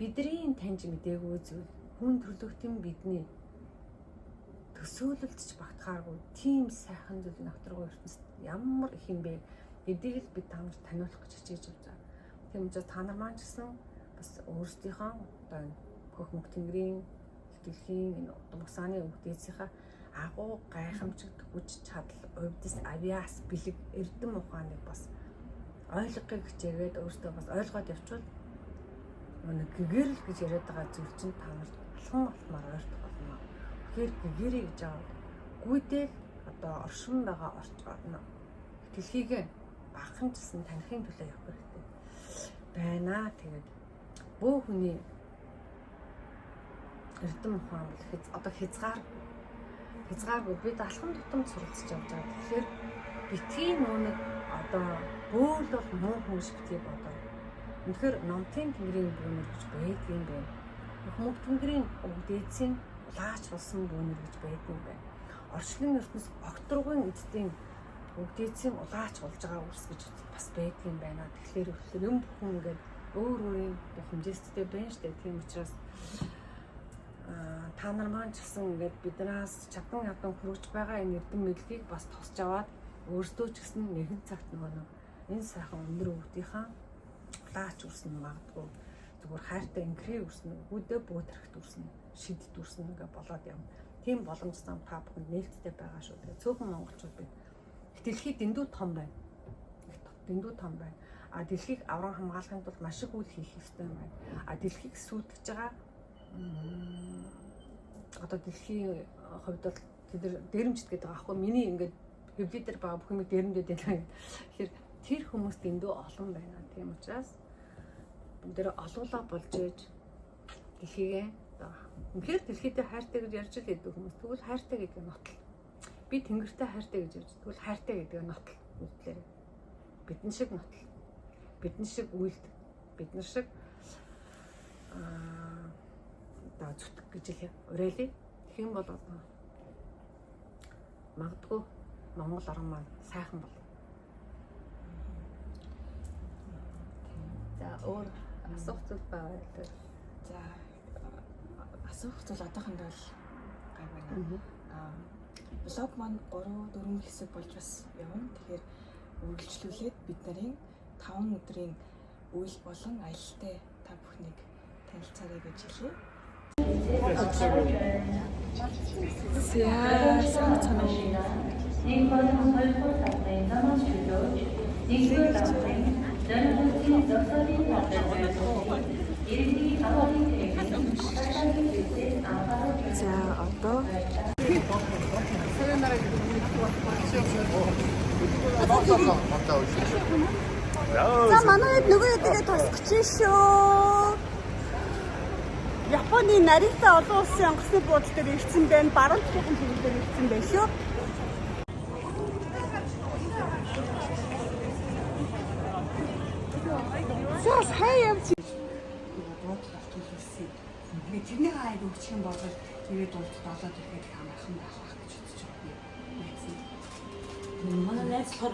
бидний таньж мэдээгүй зүйл хүн төрлөختөн бидний төсөөлөлдж багтахааргүй тийм сайхан зүйл навтраггүй ертөнцид ямар их юм бэ гэдгийг л бид та нарт таниулах гэж хичээж явж байгаа. Тийм учраас та нар маань ч гэсэн бас өөрсдийнхөө одоо хөх мөх тэнгэрийн дэлхийн энэ удамсааны өвдөөсийнхаа агуу гайхамшигт хүч чадал увдис авиас бэлэг эрдэм ухааныг бас ойлгохыг хичээгээд өөртөө бас ойлгоод явчвал нэг гэгэрэл гэж яриад байгаа зүйл чинь та нарт алхам алтмаар ойлгох болно. Тэгэхээр гэгэрэй гэж аваад гүйдэл одоо оршин байгаа дэлхийг багахынчсан танихын төлөө явах хэрэгтэй байна. Тэгээд бөө хүний эрдэм ухаан бол одоо хязгааргүй бид алхам тутамд суралцж явж байгаа. Тэгэхээр битгий нэг одоо бөөл бол муу хүмүүс битгий бодоо. Үнэхээр номтын тэнгэрийн бүүнэр гэж байдгийн байна. Хүмүүс тэнгэрийн өвдөөцийн улаач болсон бүүнэр гэж байдгийн байна. Орчлон ертөнц огторгын эддийн өвдөөцийн улаач болж байгаа үрс гэж бас байдгийн байна. Тэгэхээр юм бүхэн ингээд өөр өөрийн хэмжээстэй байна штэ. Тийм учраас та нар маань ч гэсэн ингээд биднээс чадан хүрэж байгаа энэ эрдэм мэдлэгийг бас тосч аваад өөрсдөө ч гэсэн нэгэн цагт нөгөө энэ сайхан өндөр өвдийнхаа лаач үрсэн магадгүй зүгээр хайртай инкрээ үрсэн үдэ бөөдрөхт үрсэн шидд үрсэн ингээ болоод явна. Тийм боломж зам та бүхэнд нээлттэй байгаа шүү. Тэгээ цөөхөн монголчууд бид дэлхийд дэндүү том байна. Дэндүү том байна. А дэлхийг авран хамгаалахын тулд маш их үйл хийх ёстой юм байна. А дэлхийг сүйтгэж байгаа одоо дэлхийн хувьд бол дээрэмжт гэдэг байгаа аахгүй миний ингээд хөвлөдөр байгаа бүх юм дээрэмдэд байна. Тэгэхээр тэр хүмүүс дэндүү олон байна. Тийм учраас бид нэр олуулаа болж ээж дэлхийгээ үнэхээр дэлхийдээ хайртай гэж ярьж л байдаг хүмүүс. Тэгвэл хайртай гэдэг нь нотол. Би тэнгэртэй хайртай гэж ярьж. Тэгвэл хайртай гэдэг нь нотол. Үгтлээ. Бидэн шиг нотол. Бидэн шиг үйлд. Бидэн шиг одоо зүтгэх гэж хэлээ. Урайлээ. Тэгэх юм бол магадгүй Монгол орн маань сайхан бол. За өөр асуух зүйл байгаа л. За асуух зүйл одоохондоо л гай байна. Блог маань 3-4 хэсэг болж бас явна. Тэгэхээр үргэлжлүүлээд бид нарын 5 өдрийн үйл болон аялалтай та бүхнийг танилцаарай гэж хэлье. За одоо За манайд нөгөө хэдийгээ тусгаж шүү. Японы Нарита олон улсын онгоцны буудлын дээр ирсэн байна. Баруун талын төвлөрөөр ирсэн байна шүү. Зас хаяа чи. Тэгээд тэрний хайр өгчих юм бол тэгээд бол 7 дахиад хамаахан байх гэж бодож байна. Манай найз хор.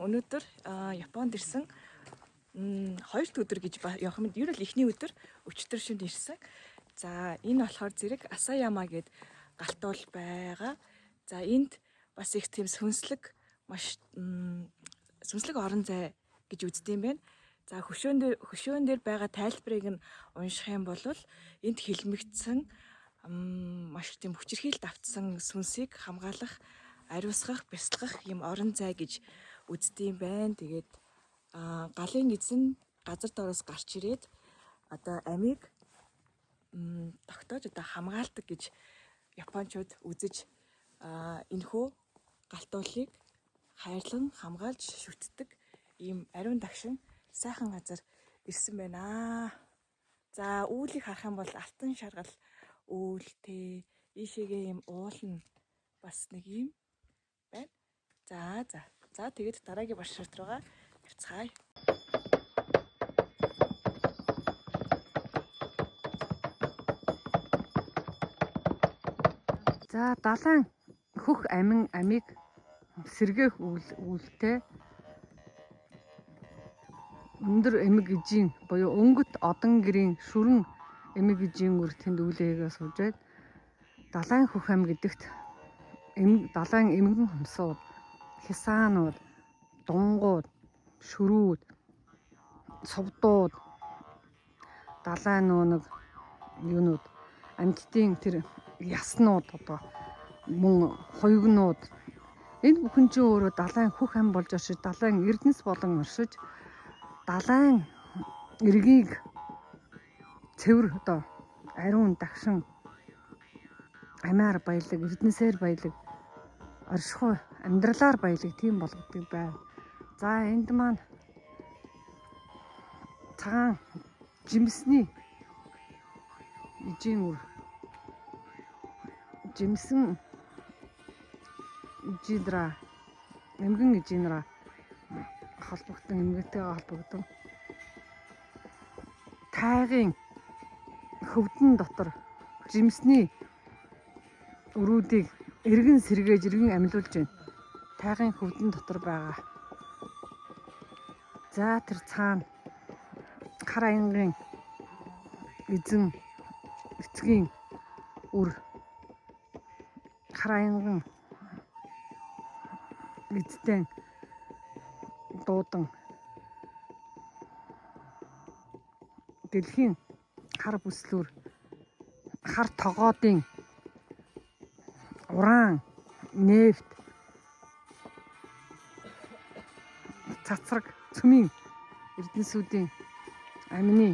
Өнөөдөр Японд ирсэн 2 дахь өдөр гэж явах юм. Ер нь эхний өдөр өчтөр шөнө ирсэн. За энэ болохоор зэрэг Асаяма гээд галтуул байгаа. За энд бас их тийм сүнслэг маш сүнслэг орон зай гэж үздэм байна. За хөшөөн дээр байгаа тайлбарыг нь унших юм бол энд хэлмэгдсэн маш тийм хүчирхийлэлт автсан сүнсийг хамгаалах, ариусгах, бясалгах юм орон зай гэж үздэм байна. Тэгээд галын эзэн газар доороос гарч ирээд одоо амийг тогтоож одоо хамгаалдаг гэж японочууд үзэж энэхүү галтуулыг хайрлан хамгаалж шүтдэг ийм ариун дагшин сайхан газар ирсэн байна. За үүлийг харах юм бол алтан шаргал үүлтэй ийшээгээ ийм уулна бас нэг юм байна. За тэгээд дараагийн баршаат руугаа явцгаая. За далайн хөх амиг сэргээх үүлтэй өндөр эмэг ижийн буюу өнгөт одон гэрийн шүрэн эмэг ижийн үр тэнд үүлээгээ сууж байд. Далайн хөх ам гэдэгт далайн эмгэн хумсууд, хисаанууд, дунгууд, шүрүүд, цувдууд, далайн нэг юунууд, амьтдын тэр яснууд одоо мөн хоёгнууд энэ бүхэн чинь өөрөө далайн хөх ам болж оршиж, далайн эрдэнэс болон оршиж, далайн эргийг цэвэр одоо ариун дагшин амиар баялаг, эрдэнэсээр баялаг, оршихуй амьдралаар баялаг тийм болгодог байв. За энд маань цагаан жимсний ижийн үр жимсэн ижидра эмгэн ижинра холбогдсон эмгэнтэйгээ холбогдсон тайгийн хөвдөн дотор жимсний өрүүдийг эргэн сэргээж эргэн амьлуулж байна. Тайгийн хөвдөн дотор байгаа. За тэр цаана хар аянгийн эзэн эцгийн үр хар аянган эзэн дуудан дэлхийн хар бүслүүр хар тогоодын уран нефт цацраг цөмийн эрдэнэсүүдийн амины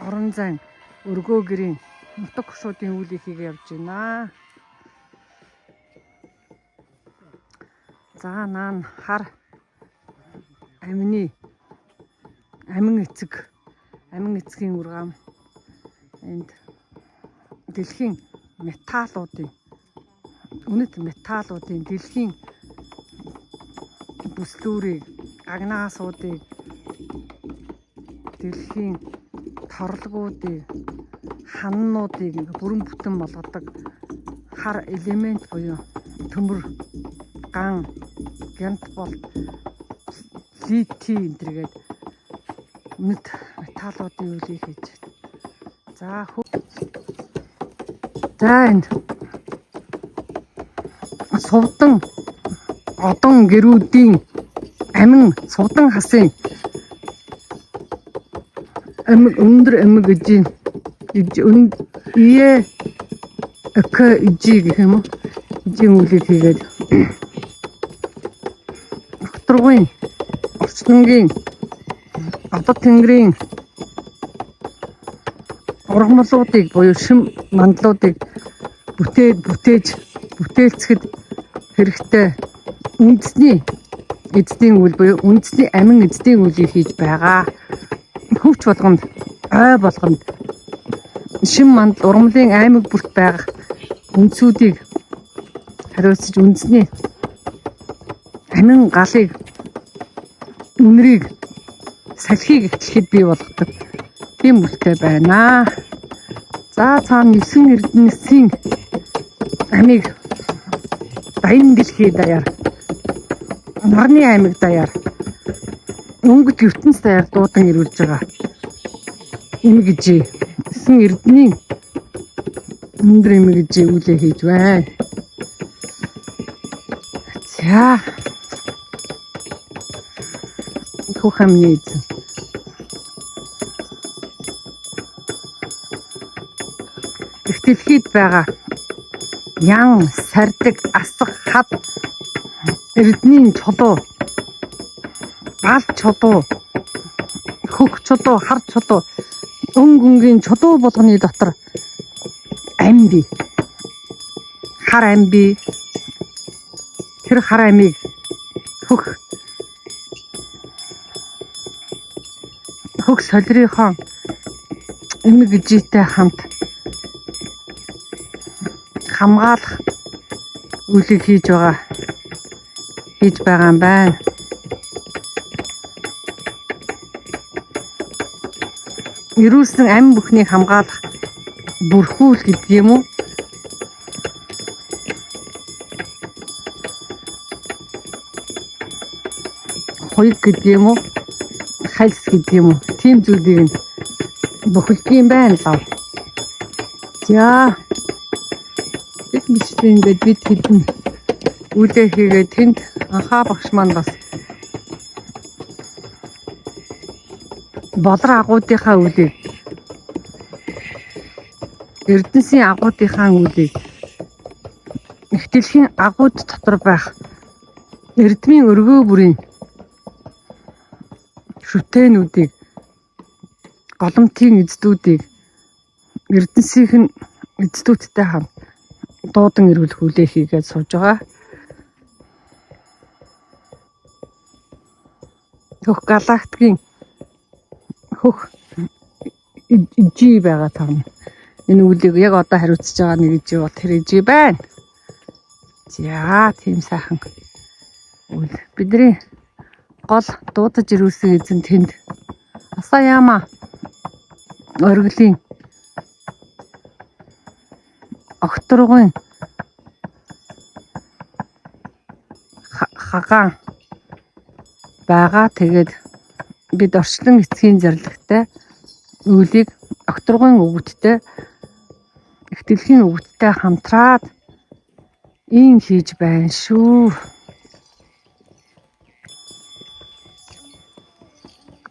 орон зайн өргөө гэрийн нутаг хушуудын үүлийг хийгээ явж байна. За наан хар амины амин эцгийн ургам энд дэлхийн металлуудын үнэт металлуудын дэлхийн бүслүүрийг агнаасуудыг дэлхийн торлогуудыг ханнуудыг бүрэн бүтэн болгодог хар элемент буюу төмөр ган гянт бол литий энтергээд үнэт металлуудын үлийг хийж байна. За энд сувдан одон гэрүүдийн амин сувдан хасын өндөр эмэг ижийн ие ижи гэх юм уу ижийн үлийг хийгээд Тургуйн орчлонгийн одод тэнгэрийн ургамлуудыг буюу шим мандлуудыг бүтээлцэхэд хэрэгтэй үндэсний эзэдийн үйл буюу үндэсний амин эзэдийн үйлийг хийж байгаа. Хөвч болгонд ой болгонд шим мандал ургамлын аймаг бүрт байгаа үндсүүдийг хариуцж үндэсний амин галыг үнрийг салхийг эхлэхэд бий болгодог тийм үлтэй байна. За цаана 9 эрдэнэсийн амиг дайны дэлхий даяар нарны аймаг даяар өнгөт ертөнц даяар дуудан ирүүлж байгаа эмэг ижи 9 эрдэнийн өндөр эмэг ижи үлээ хийж байна. За хөх амны эзэн дэлхийд байгаа ян сардаг асах хад эрдэнийн чулуу бал чулуу хөх чулуу хар чулуу өнгөнгийн чулуу болгоны дотор амби хар амби тэр хар амийг хөх хөх солирынхон эмэг ижитэй хамт хамгаалах үйлийг хийж байгаа юм байна. Ирүүлсэн амь бүхнийг хамгаалах бүрхүүл гэдэг юм уу? Хоёг гэдэг юм уу? Хальс гэдэг юм уу? Тийм зүйлийг нь бохилдог юм байна лав. За. Гэтэл ингээд бид хэдэн үлээ хийгээд тэнд анхаа багш маань бас болор агуудынхаа үлийг Эрдэнэсийн агуудынхаа үлийг ихтэлхийн агууд дотор байх эрдмийн өргөө бүрийн шүтээнүүдийг голомтын эздүүдийг Эрдэнэсийн эздүүдтэй хамт дуудан ирүүлэх үлээ хийгээд сууж байгаа. Хөх галактикийн хөх ижи байгаа тарна. Энэ үлийг яг одоо хариуцж байгаа нэг ижи бол тэр ижи байна. За тийм сайхан үл. Бидний гол дуудаж ирүүлсэн эзэн тэнд Асаяма оргилын огторгын хагаан байгаа. Тэгээд бид орчлон эцгийн зарлагтай үлийг огторгын өвгөттэй ихтэлхийн өвгөттэй хамтраад ийм хийж байна шүү.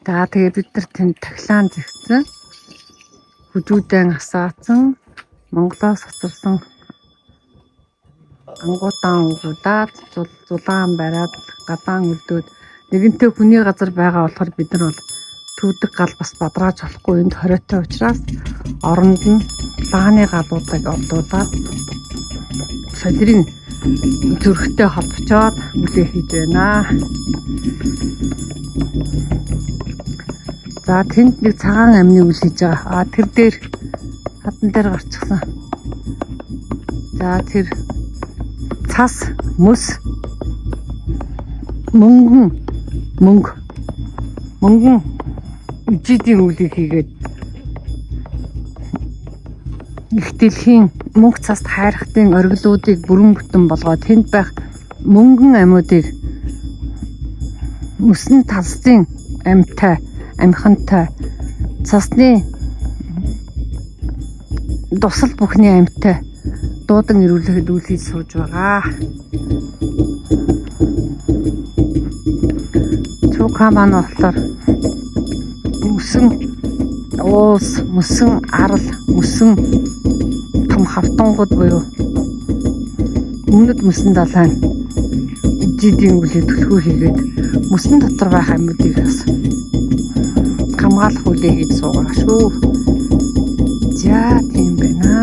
Тэгээд бид нар тэнд тахилаан зэгцэн хүзүүдэн асаацсан Монголоос цацарсан ангуудаан уугуудаад зулаан бариад гадаан өрдөөд нэгэнтээ хүний газар байгаа болохоор бид нар бол түүдэг гал бас бадрааж болохгүй энд хориотой учраас оронд нь лагны галуудыг олдуулаад солирын зүрхтэй холбочоод үлээ хийж байна. За тэнд нэг цагаан амны үл хийж байгаа. Тэр дээр хатан дээр гарчихсан. За тэр цас мөс мөнгөн ижидийн үлийг хийгээд ихтэлхийн мөнх цаст хайрхтын оргилуудыг бүрэн бүтэн болгоод тэнд байх мөнгөн амьуудыг мөсөн талстын амхантай цасны дусал бүхний амьтай дуудан ирүүлэхэд үл хийж сууж байгаа. Цука маань болохоор мөсөн арал мөсөн том хавтангууд буюу өмнөд мөсөн далайн жидийн үлээ түлхүү хийгээд мөсөн дотор байх амьуудыг бас хамгаалах үлээ хийж суугаа шүү. За тийм байна.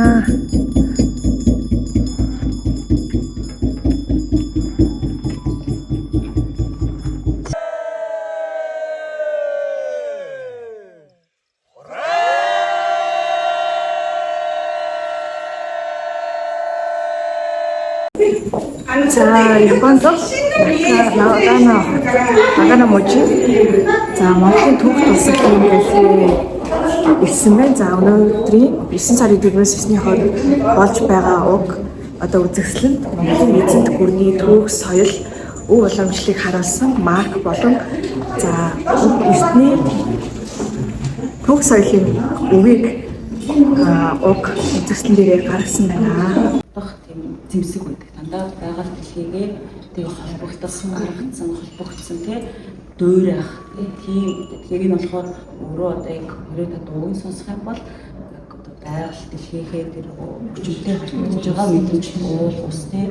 За Японд Нагано мужи. За Монголын түүх тусах юм гэлээ ирсэн байна. За өнөөдрийн 9 сарын 4-9-ний хооронд болж байгаа уг одоо үзэсгэлэнт Монголын эзэнт гүрний түүх, соёл, өв уламжлалыг харуулсан марк болон за эртний түүх соёлын өвийг уг үзэсгэлэн дээр гаргасан байна. Тийм зэмсэг байдаг. Дандаа байгаль дэлхийгээ тэг холбогдсон тий дуурайх тийм тэгэхээр энэ болохоор өөрөө одоо яг өөрөө дуугийн сонсох юм бол байгаль дэлхийгээ тэр хүчтэй холбогдож байгаа мэдрэмж уул ус тий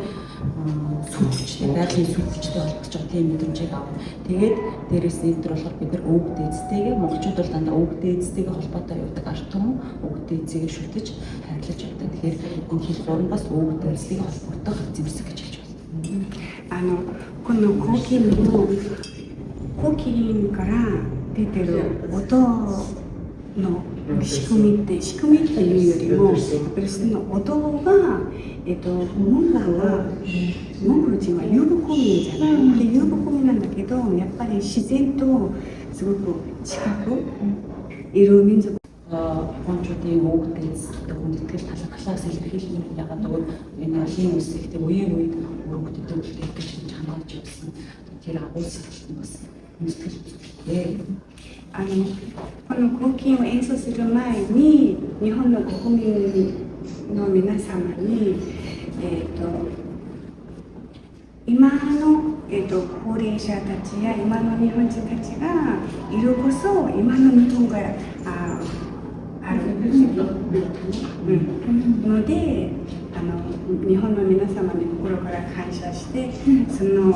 сүлжтэй байгалийн сүлжтэй холбогдож байгаа тийм мэдрэмжийг авна. Тэгээд дээрээс нь энэ болохоор бид нар өвөг дээдстэйгээ монголчууд бол дандаа өвөг дээдстэйгээ холбоотой явдаг арт түмэн өвөг дээдсийг шүтэж хайрлаж явдаг. Тэгэхээр энэ хэл гурван бас өвөг дээдстэйгээ холбоотой зэмсэг гэж хэлж байна. この後期のから出てる音の仕組みっていうよりもやっぱりその音が、モンゴル人は遊牧民じゃない、で遊牧民なんだけどやっぱり自然とすごく近くいる民族。Япончуудын өвгдөөс хүндэтгэл талхлаас илэрхийлэх ягаад гэвэл энэ алын ус ихтэй үеийн үед өвгдөд үлдээдэг чинь хамгаалж явсан. Тэр агуулсан бас хүндэтгэл үзүүлээ. この古琴を演奏する前に日本の国民の皆様に、今の、高齢者たちや今の日本人たちがいるこそ今の日本があるので日本の皆様に心から感謝してその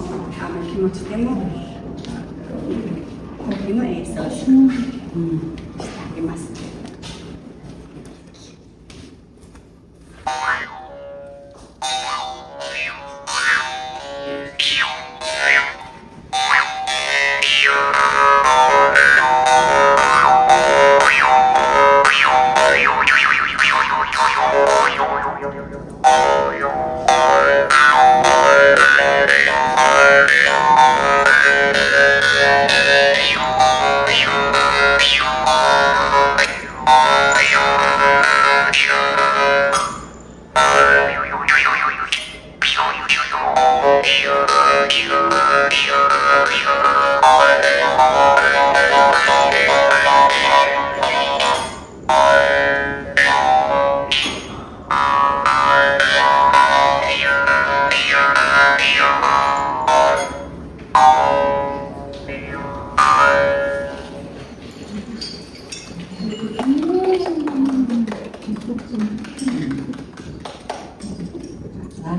気持ちでも古琴の演奏をしてあげます。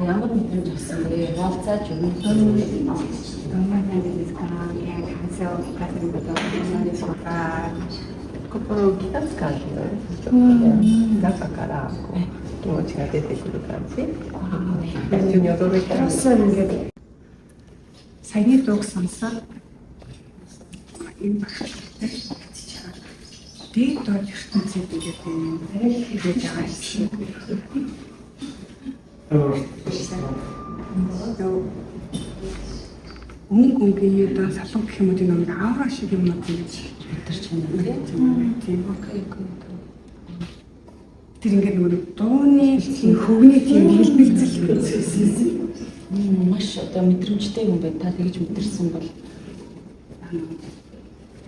Ямар нэгэн төсөлөө хаалцаач өгнө. どんな感じですか？感想を聞かせることは何でしょうか？心浮き立つ感じのね、ちょっとね、中からこう気持ちが出てくる感じ。一緒に踊れたら。 Саяны дууг сонсоод энэ дээд доод ертөнцид ингээд хэлж байгаа юм. Өнгөний доо салуу гэх юм уу тийм нэг авра шиг юм уу гэж Тэр чинь тийм. Тэр ингээд нэг дууны хөвгний тийм хэлбэлцэл гэсэн. Маш одоо мэдрэмжтэй хүн бай. Та тэгж мэдэрсэн бол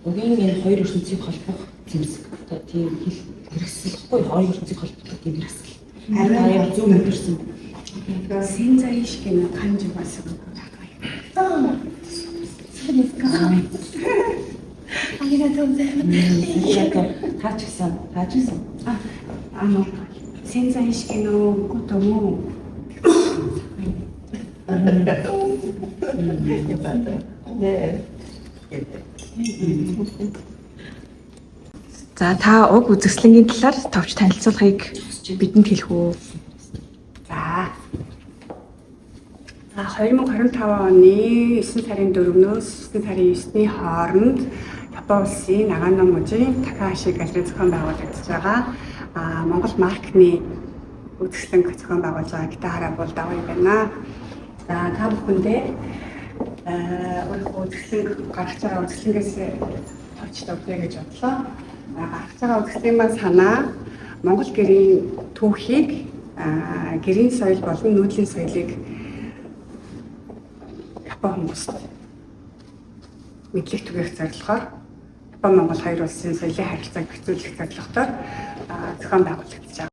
өгийн энэ хоёр ертөнцийг холбох зэмсэг. Одоо тийм хэл хэрэгсэлгүй хоёр ертөнцийг холбох тийм хэрэгсэл. Арай зөв мэдэрсэн. 潜在意識の感じがすごく高い。そうですか。ありがとうございます。Таач гисэн. 潜在意識のことも よかった。ね。 За та уг үзэсгэлэнгийн талаар товч танилцуулахыг бидэнд хэлэх үү? За 2025 оны 9 сарын 4-өөс 9 сарын 9-ний хооронд Япон улсын Нагано мужийн Такахаши галерей зохион байгуулагдаж байгаа Монгол маркны үзэсгэлэнг зохион байгуулж байгаа гитараа бол даваа байна. За та бүхэндээ үзэсгэлэнг гаргаж байгаа үзэсгэлэнгээс товчтой өгье гэж бодлоо. Гаргаж байгаа үзэсгэлэн маань санаа Монгол гэрийн түүхийг гэрийн соёл болон нүүдлийн соёлыг Япон хүмүүст мэдлэг түгээх зорилгоор Япон Монгол хоёр улсын соёлын харилцааг бэхжүүлэх зорилгоор зохион байгуулагдаж байгаа.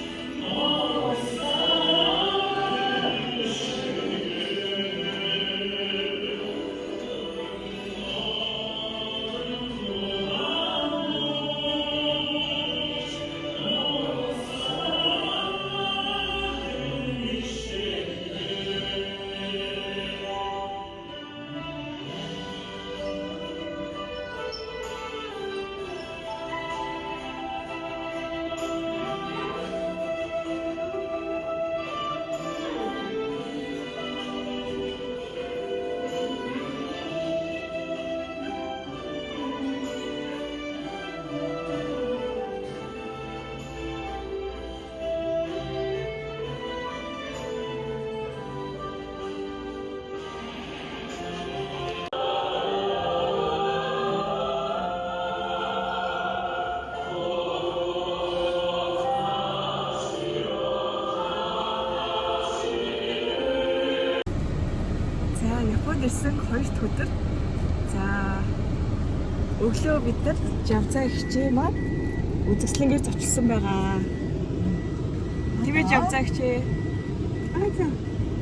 ирсэн 2 дахь өдөр. За өглөө бид нар Жавцаа хичээ маань үзэсгэлэнгээр зочилсон байгаа. Тэгээд Жавцаа хичээ.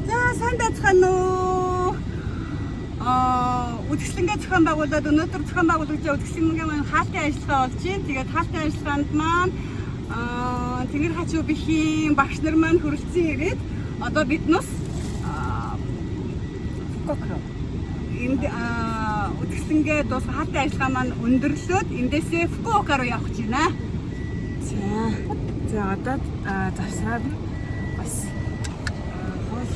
За сайн байцгаана уу? Үзэсгэлэнгээ зохион байгуулад өнөөдөр зохион байгуулагчийн үзэсгэлэнгээ маань хаалтын ажиллагаа болж байна. Тэгээд хаалтын ажиллагаанд маань Тэнгэр хачуу бихийн багш нар маань хүрэлцэн ирээд одоо биднээс энд үзэсгэлэнгээ дуусах хаалтын ажиллагаа маань өндөрлөөд эндээсээ Фукуока руу явах гэж байна. За одоо завсраад бас хоол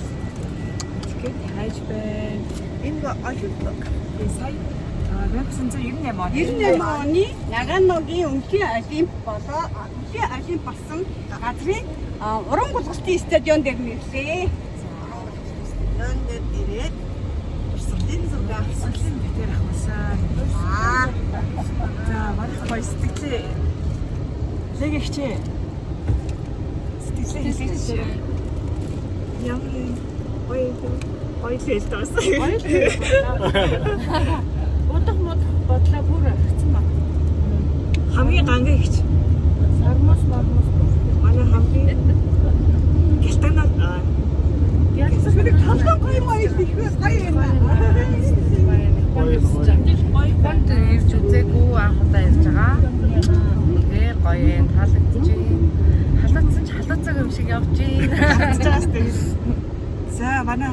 ихэд хайж байна. Энэ олимпик сая 1998 оны Наганогийн Өнхийн олимп болсон газрын уран булгалтын стадион дээр нэрлээ. Стадион дээр ирээд урсгалын зураг урсгалын битээр авахсаа. За манайх гоё сэтгэлээ. Лэг ихчээ. Сэтгэлээ хэлээч. Ямар гоё хэлтээс. Удах бодлоо бүр авчихсан баг. Хамгийн гангийн ихч. Сармус Манай хамгийн гялтанаад Ялсан хэрэг талхан гоё гоё их гоё юм. гоё банд ирж үзээгүй анхудаа ирж байгаа. Тэгээ гоё юм таалагдчих. Халуутсан ч халууцаг юм шиг явж байна. За манай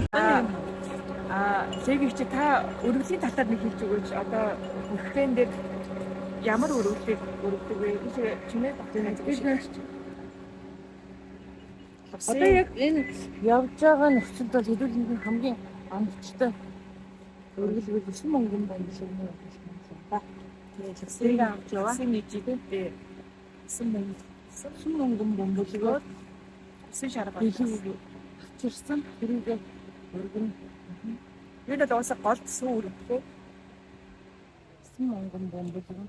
Лэг чи та өргөлийн талаар нэг хэлж өгөөч. Одоо хүрхэн дээр ямар өргөлийг өргөдөг вэ? Чимээ батны зүйл. Одоо яг энэ явж байгаа нөхцөлд бол хэдүүлэн хамгийн онгоцтой өргөл бол 9 мөнгөн байна шиг нэг байна. Тэгээд хэсэг авч яваа. Нийтдээ 9 мөнгөн бомболгоод 9 шар Авчирсан тэрийг өргөн энэ л уусаа голд сүү өргөдлөө. 9 мөнгөн бомболгоо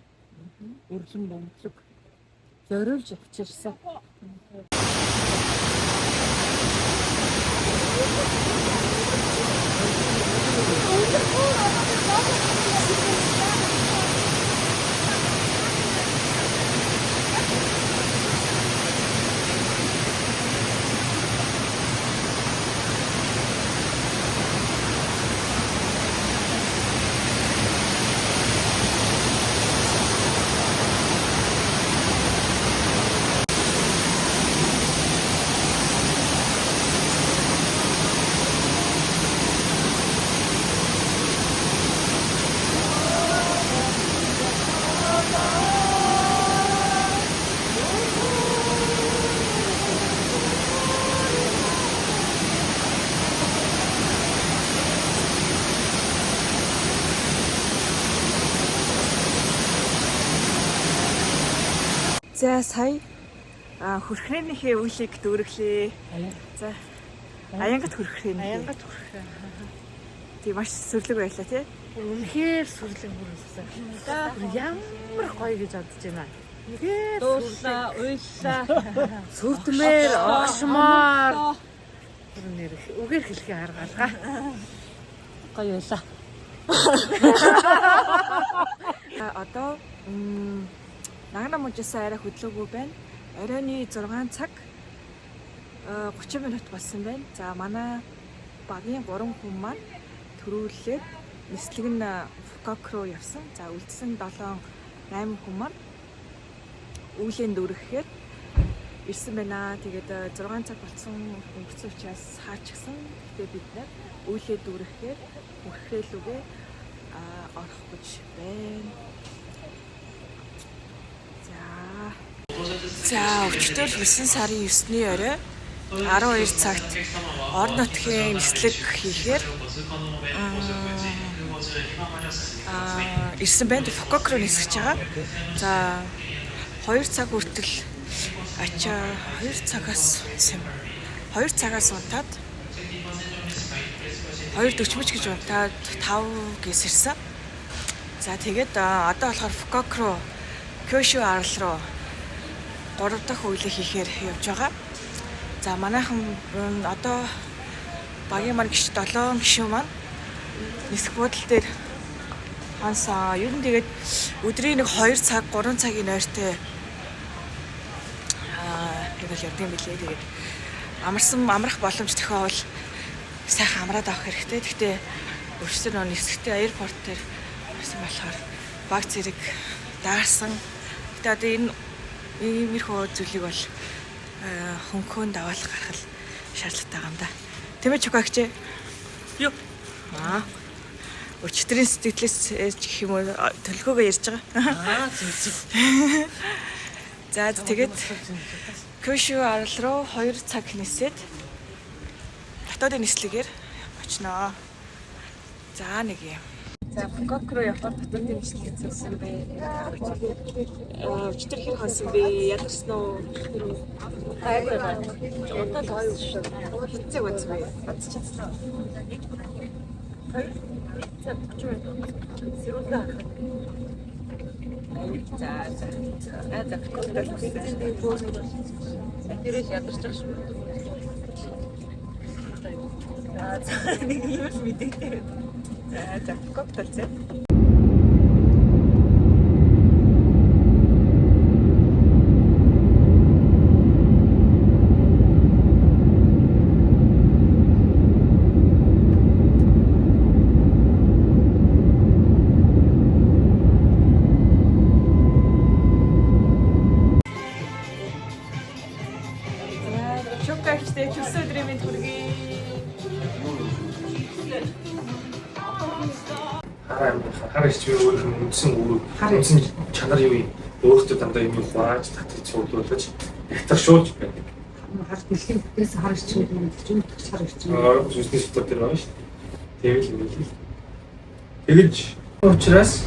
өргөн бомблог зориулж авчирсан. За сая хүрхрээнийхээ үйлийг дүүрэглээ. За Аянгат хүрхрэн. Аянгат хүрхрэн. Тий маш сүрлэг байлаа тий. Үнэхээр сүрлэг бүрэлсэн. Ямар гоё гэж бодож байна. Үнэхээр Дуулаа, уйллаа. сүрдмээр огшмоор. Үнээр үгээр хэлхий аргаалгаа. Гоё байлаа. Одоо Нагна мужисаа арай хөдлөөгүй байна. Оройны 6 цаг 30 минут болсон байна. За манай багийн 3 хүн маань төрүүлээд нислэг нь Фукуока руу явсан. За үлдсэн 7-8 хүн маань үүлэн дүүрэхээр ирсэн байна. Тэгээд 6 цаг болсон өнгөрсөн учраас хаачихсан. Гэтэ бид нар үүлээ дүүрэхээр хүрхрээлүүгээ орох гэж байна. За өчигдөр 9 сарын 9-ний орой 12 цагт орон нутгийн нислэг хийхээр ирсэн байна. Фукуока руу нисгэж байгаа. За 2 цаг хүртэл ачаа 2 цагаас унтаад 2:40 гэж унтаад 5 гэс ирсэн. За тэгээд одоо болохоор Фукуока руу Кёшу арал руу 3 дахь үйлээ хийхээр явж байгаа. За манайхан одоо багийн маань гişт 7 гişүүн маань нисэх буудлын дээр хонсон. Ер нь тэгээд өдрийн нэг 2 цаг 3 цагийн ойртой яг л явдаг юм билээ. Тэгээд амрах боломж тохиолвол сайхан амраад авах хэрэгтэй. Гэхдээ өөрсдөө нисэхдээ аэропорт дээр ирсэн болохоор баг зэрэг даарсан. Гэтэ одоо энэ иймэрхүү зүйлийг бол хөнгөн даваалах гарах шаардлагатай юм да. Тэмээ чукагч. Юу? Өчтөрийн сэтгэлээс гэх юм уу төлгөөгөө ярьж байгаа. Зүг. За тэгээд Kyushu арал руу 2 цаг нисээд дотоодын нислэгээр очноо. За нэг юм. За Бангкок руу явах дотоодын нислэг хийсэн бэ. Өчтөр хэр хонсон бэ? Ядарсан уу? Хайгаа. Одоо л гоё шүү. Хитцэг үзсэн бэ? Бацчихсан. тэрээс ядарч байгаа шүү. За нэг юм мэдээ. За коктейл зэ. Чукагчтэй чөсөө өдрийн мэнд хүргэе. Хараач юу юм үндсэн чанар юу юм өөртөө дандаа юм хувааж татчих цуглуулж ятгах шууд байдаг. Хар дэлхийн бүтээс хар ирчүүд юм чинь хар ирчүүд. Зүсний сэтэр дээр байна шүү дээ. Тэгэж учраас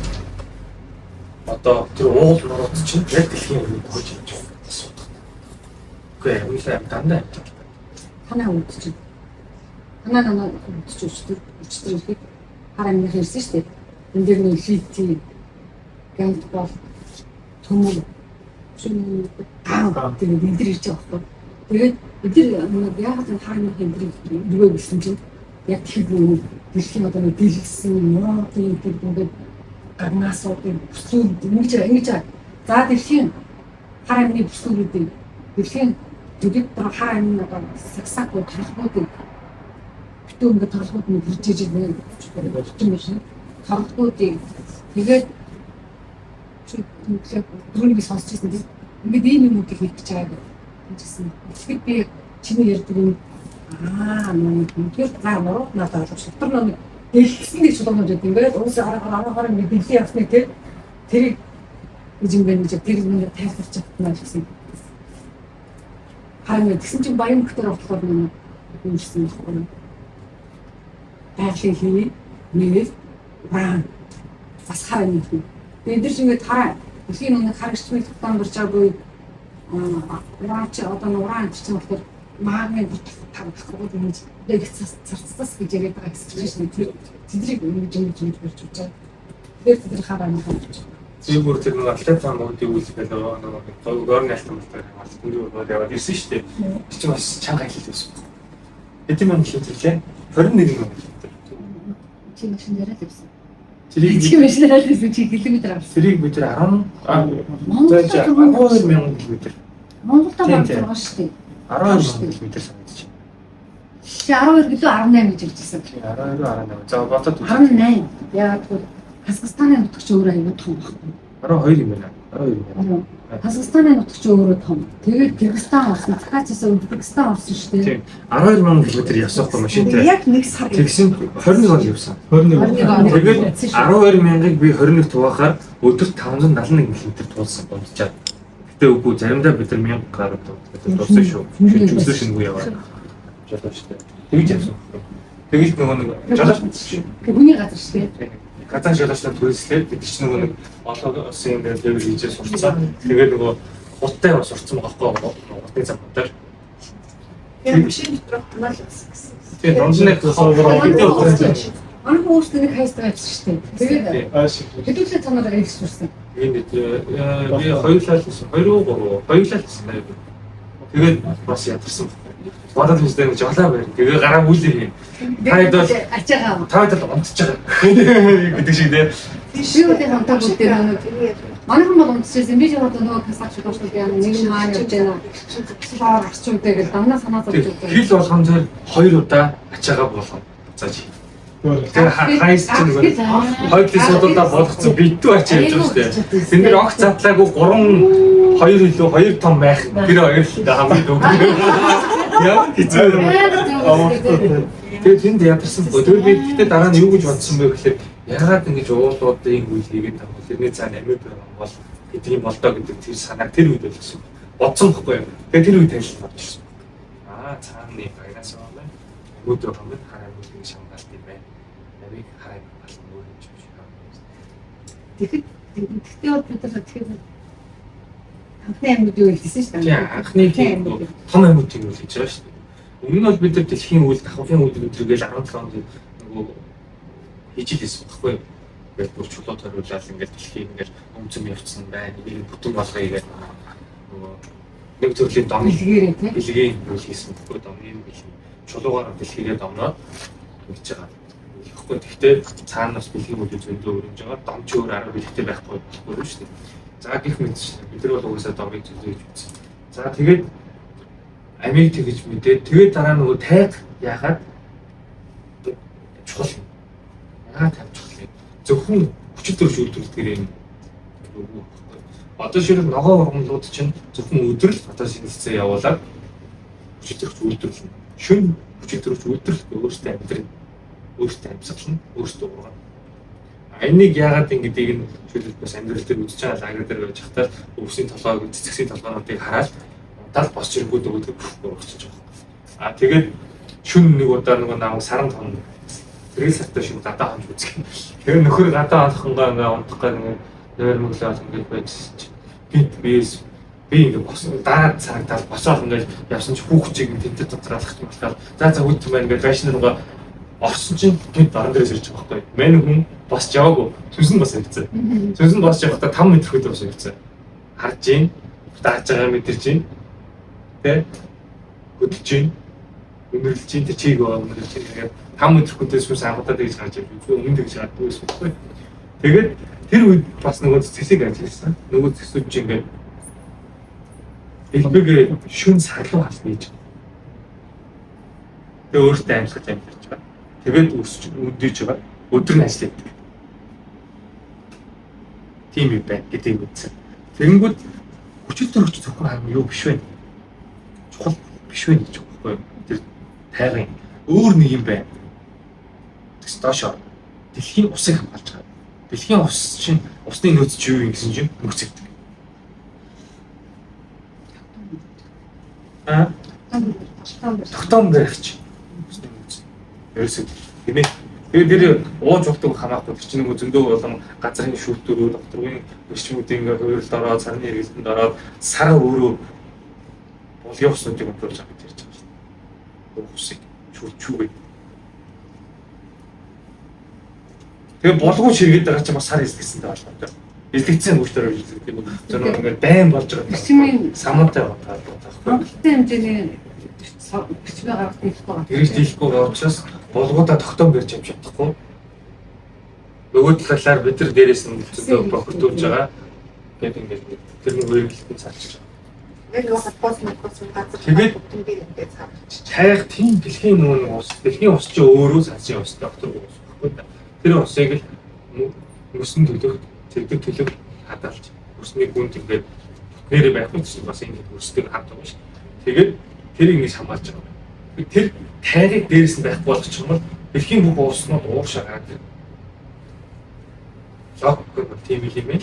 одоо тэр уул нурууд чинь яг дэлхийн өмнө хож явж байна. Гэхдээ үнэхээр дандаа Танаа үдчих. Танаа үдчих өчтөр их хар амнах ирсэн шүү дээ. Энд дэр нэг лити гант бол төмөр чинь тэгээд энэ дэр ирж байгаа байхгүй. Тэгээд эдгээр яг л хааны хэмдрийг нөгөө гэсэн чинь яг тэр нэг дэлхийн одоо нэг дэлгэсэн муудын тэр ингээд гарнасуудын бүслүүд ингэж за дэлхийн хар амны бүслүүдийг дэлхийн төдий хар амны одоо сагсаг толгойд битүү ингээд толгойд нь ирж иж байна гэж юм шиг толгойдыг тэгээд түрүүнийг сонсч ирсэн тийм ингээд ийм юмуудыг хийх гэж байгаа гэсэн. Тэгэхээр би чиний ярьдаг юм тэр заамаар надад шалтар нэг дэлгэсэн нэг чулуун гэж ингээд уус араагаар ингээд дэлхийн явсныг тэрийг гэж юм байна гэж тэр нэг тайлбарч чадна гэсэн. Харин тэгсэн чинь баян хөтөр болохоор нэг юмсэн байна. Байгалийн хий нэг бас хараа нэг. Бид нар ч ингээд хараа дэлхийн нэг харагчмыг тутаан барьж байгаагүй ураач одоо нураач чинь болохоор магны тавхагууд ингэж яг царцтас гэж яриад байгаа гэсэн чинь тэдрийг ингэж барьж үзэж байгаа. Тэгэхээр тэд хараа нэг болж. Тийм бүр тэр нэг атлет замуудыг үйлдэл нэг гөрний алтамтай хамаас дүнгээр яваад ирсэн шүү дээ. Чи бас чанга хэлээд байсан. Хэдэн мянган хэлээ? 21 мянган. Чи машин дээр л байсан. Тэрийг машин дээр л байсан чи километр авсан. Тэрийг бид 12 мянган км. Монголд байгаа шүү дээ. 12 мянган км санагдчих. Чи 12 гэлөө 18 гэж хэлжсэн. 12 18. За бодоод 18. Яг бол Казахстаны нутагч өөрөө аюул том байна. 12 юм байна. 12 юм. Казахстаны нутагч өөрөө том. Тэгээд Кыргызстан орсон, Цахаачаас Узбекистан орсон шүү дээ. Тийм. 12 мянган км явсаахгүй машинтай. Яг нэг сар Тэгсэн 21 он явсан. 21. Тэгээд 12 мянгаыг би 21 тугаахаар өдөрт 571 км туулсан бодчаад. Гэтэ үгүй заримдаа бид нар 1000 гаруй туулсан шүү. Шүлжүүлсэн шингүй яваа. Жолооч шүү дээ. Тэгж явсан. Тэгж нөгөө нэг жолооч шүү. Хүний газар шүү дээ. Газар жолоочлаа түрээслээд бид ч нөгөө нэг олон улсын юм дээр левел хийжээ сурцсан. Тэгээд нөгөө хуттай бас сурцсан байгаа байхгүй хутын замуудаар. Яг машин доторх хамаал гэсэн. Тэгээд донжныг хавраа гэдэг. Анх өөртөө нэг хайстаа авсан шүү дээ. Тэгээд хэдүүлээ цаанаар ирэх сурсан. Энэ би хоёулаа л 2 3 хоёулаа л тэгээд бас ядарсан. бодол үстэй гэж болоо байр. Тэгээ гараа үйлээ. Таад бол ачаагаа. таад л унтж байгаа. Гэдэг шиг дээ. Шивүүдийн хамтаа бүдээр манайхан бол унтчихсан. Би ч одоо нөгөө касаач дуусах юм нэг нь хаана явж байна. Суулаар арчуудаа гэж дамнаа санаа зовж байгаа. Хил болгон зөв 2 удаа ачаагаа болгоно. Зааж. Тэгээ хайс чинь хоёулын судалдаа болгоцсон битүү ачаа явж байгаа шүү дээ. Тэнд нэр огт задлаагүй 2 илүү 2 том байх. Тэр хоёр л хамгийн дүүг. Яа хэцүү. Тэгээ тэнд ядарсан. Тэр би гэхдээ дараа нь юу гэж бодсон бэ гэхээр яагаад ингэж уулуудын үйл хийгээд байгаа вэ? Тэрний цаана амьд байгаа юм бол гэдэг юм болдоо гэдэг тэр санааг тэр үед болсон. Бодсон байхгүй юу? Тэгээ тэр үед танилцсан бодчихсон. Цаана нэг багнаас байна. Өдөр хамт хараа бүлгийн шамгаалт юм байна. Намиг хараа болсон өөр юм шиг байна. Тэгэхдээ бол бид нар тэгэхээр анхны амьд юу хэлсэн шүү дээ. Анхны том амьдын үйл хийж байгаа шүү дээ. Өмнө нь бол бид нар дэлхийн үйл давхрын үйл өдргээл 17 онд нөгөө хийж илсэн байхгүй юу? Ингээд бүр чулуу тойруулаад ингээд дэлхийг ингээд өмцөм явцсан байна. Нэг бүтэн болгоё гэдэг нөгөө нэг төрлийн дом бэлгийн үйл хийсэн байхгүй домын бэлгийн чулуугаар дэлхийгээ домноод ингэж байгаа. Тэгэхгүй гэхдээ цаана бас бэлгийн үйл зөндөө өрнөж байгаа. Дом ч өөр арга бэлгтэй байхгүй өөрөө шүү дээ. За гэх мэт бид нар бол угаасаа домыг зөндөө гэж үзсэн. За тэгээд амийг тэгж мэдээ. Тэгээд дараа нөгөө тайг яагаад чухал юм. Яагаад тавьж чухал юм. Зөвхөн хүчит төрж үйлдвэрлэхээр юм. Одоо ширэг ногоо ургамлууд чинь зөвхөн өдөр л одоо синхцээ явуулаад хүчит төрж үйлдвэрлэнэ. Шүн хүчит төрж үйлдвэрлэх өөртөө амьдрын өөртөө амьсгална, өөртөө ургана. Энийг яагаад ингэдийг нь шилжүүлбэс амьдрал дээр үзэж байгаа лагер дээр байж хатаа өвсийн толгойг цэцгсийн толгойнуудыг хараад удаад босч ирэнгүүт өгдөг урагчиж байгаа. Тэгээд шүн нэг удаа нөгөө намайг саран тон тэрэл сартаа шүн гадаа хонж үзэх. Тэр нөхөр гадаа алхангаа ингээ унтах гэх нэг нойр мөглөө ингээд байжсэн чинь би ингээ босон дараа цагтаа босоод ингээ явсан чи хүүхчийг тэнтэй дотралах юм болохоор за үт юм байна ингээ фэшн руугаа орсон чинь тэнд баран дээрээс ирж байгаа байхгүй. Мэн хүн босч яваагүй. Сүнс нь бас ирцээ. Сүнс нь босч явахдаа 5 м хөдөө бос ирцээ. Харж гин, дааж байгаа мэдэрч гин. Тэ? Хөдөлж гин. Өнөрлж гин тэр чийг өнөрлж гин. Тэгээд 5 м хөдөөс сүнс анхудаа дэж гарч ирж өмнө дэж гадгүй байсан байхгүй. Тэгээд тэр үед бас нөгөө цэцгийг ажилласан. Нөгөө цэцүүд чинь ингээд элбэг шүн сарлуу хас хийж. Тэгээ өөртөө амьсгаж амьдарч байгаа. Тэгээд өсч өдөөж байгаа. Өдөр нь ажилладаг. Тийм юм байна гэдэг үгсэн. Тэгэнгүүт хүчит төрөгч зөвхөн харна юу биш вэ? Чухал биш вэ гэж байна. Тэр тайгын өөр нэг юм байна. Тэс доошоо дэлхийн усыг хамгаалж байгаа. Дэлхийн ус чинь усны нөөц чи юу юм гэсэн чинь нөхцөлдөг. Тогтоом барих чинь. Ерөөсөө тийм ээ. Тэгээд нэр ууж ухдаг хамаахгүй чинь нөгөө зөндөө болон газрын шүүхтөрөө докторгийн эрчмүүдийн ингээ хувирлд ороод сарны хэрэглэнд ороод сар өөрөө булгийн усуудыг өмтөрж байгаа гэж ярьж байгаа шүү дээ. Усыг чүүгээ. Тэгээд болгон ширгээд байгаа чинь бас сар эзлэгсэнтэй болтой. Эзлэгцэн өөртөө эзлэгдэг юм. Тэр нөгөө байн болж байгаа. Самуутай байгаа байхгүй. Хэмжээний бичгээ гаргах хэрэггүй байна. Тэгж дийлэхгүй байгаа учраас болгоодаа тогтоом барьж авч чадахгүй. Нөгөө талаар бид нар дээрээс нь зөв бохирдуулж байгаа. Тэгээд ингээд тэр нэг үйлдэлтэй цаалж байгаа. Тэгээд чайх тийм дэлхийн нөгөө ус, дэлхийн ус чи өөрөө салжийн ус доктор ус байхгүй. Тэр усыг л мөсөн төлөх, зэрэг төлөх хадгалж өсний гүнд ингээд нэрээ байх гэж бас ингээд өсдөг хад байгаа шүү. Тэгээд тэрийг ингэж хамгаалж байгаа. Тэр тайрыг дээрээс нь байхгүй болгочих юм бол дэлхийн бүх улснууд уушаа гараад. Лог гэх тийм юм ээ.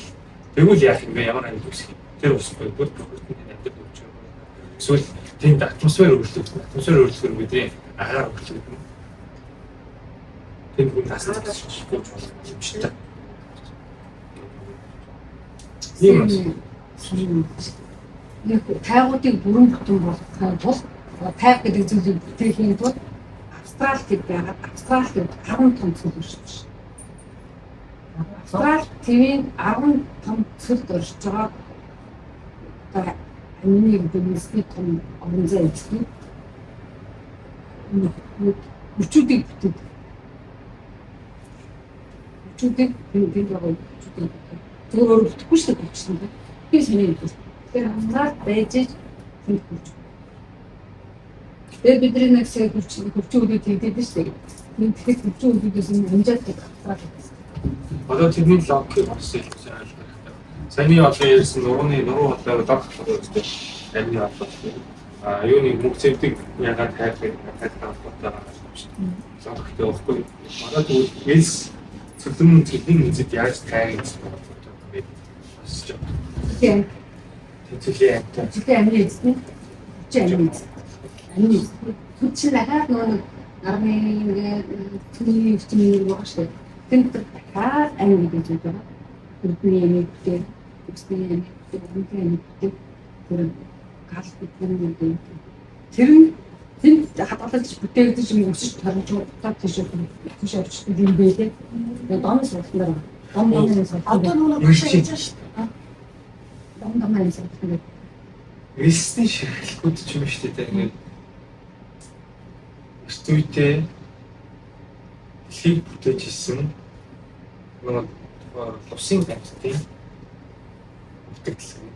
Тэгвэл яах юм бэ? Ямар амьд үсэх юм? Тэр ус бодвол бүхний амьд өгч байгаа. Эсвэл тэнд атмосфер өөрчлөгдөх. Атмосфер өөрчлөхөөр бидний агаар өөрчлөгдөх. Тэнд хүн тасалж болж болох юм шиг та. Яг тайгуудыг бүрэн бүтэн болгохын тулд тайг гэдэг зүйлийг бүтээхийн тулд Австрал гэдэг байгаа. Австрал гэдэг 10 том цөл өршөж байна. Австрал твийн 10 том цөлд өршөж байгаа. Одоо амины гэдэг нь том орон зай эзлэн өчүүдийг бүтээд. Өчүүдийг тэгээд байгаа өчүүдийг. Тэр өөр бүтэхгүй шүү дээ болчихсон тийм. Би саний хэлсэн. Тэгэхээр анзаар байж хэлж. Тэгээд бидний нэг сая хурцуудыг хийдэг шүү дээ. Тэгэхээр хурцуудаас нь амжаад гараад байсан. Одоо тэрний лог гэж хэлсэн ойлгох. Саний одоо ярьсан нурууны нуруу болоо лог болохгүй амны албат. Юуны мөнгө зэвдэг ягаад хайртай байгаа юм шиг. Логтой байхгүй. Одоо тэгвэл элс цөлмөн цэлийн хэзээ яаж тайг гэж байна. Тийм. Тэцлээ. Тэцлээ амны эзэн. Чи амны эзэн. Амны эзэн. Түнч дахиад нөгөө армын ингээд түүний өвчнийг байгаа шүү дээ. Тэнд дахиад амны гэж байгаа. Бидний эмэгтэй, өсний эмэгтэй, бидний эмэгтэй тэр гал бидний тэр тэнд хадгалж бүтээгдэж юм өсөж тарж удаа тийш орчдөг юм байлээ. Тэгээд домос болсноор домоос одоо нөгөө багш хийж шүү дээ. Домоос болсноор Висний ширхлүүд ч юм шүү дээ. Ингээд студитэй хийг бүтээж ирсэн нөгөө лусын амьтдын бүтээгдэхүүн.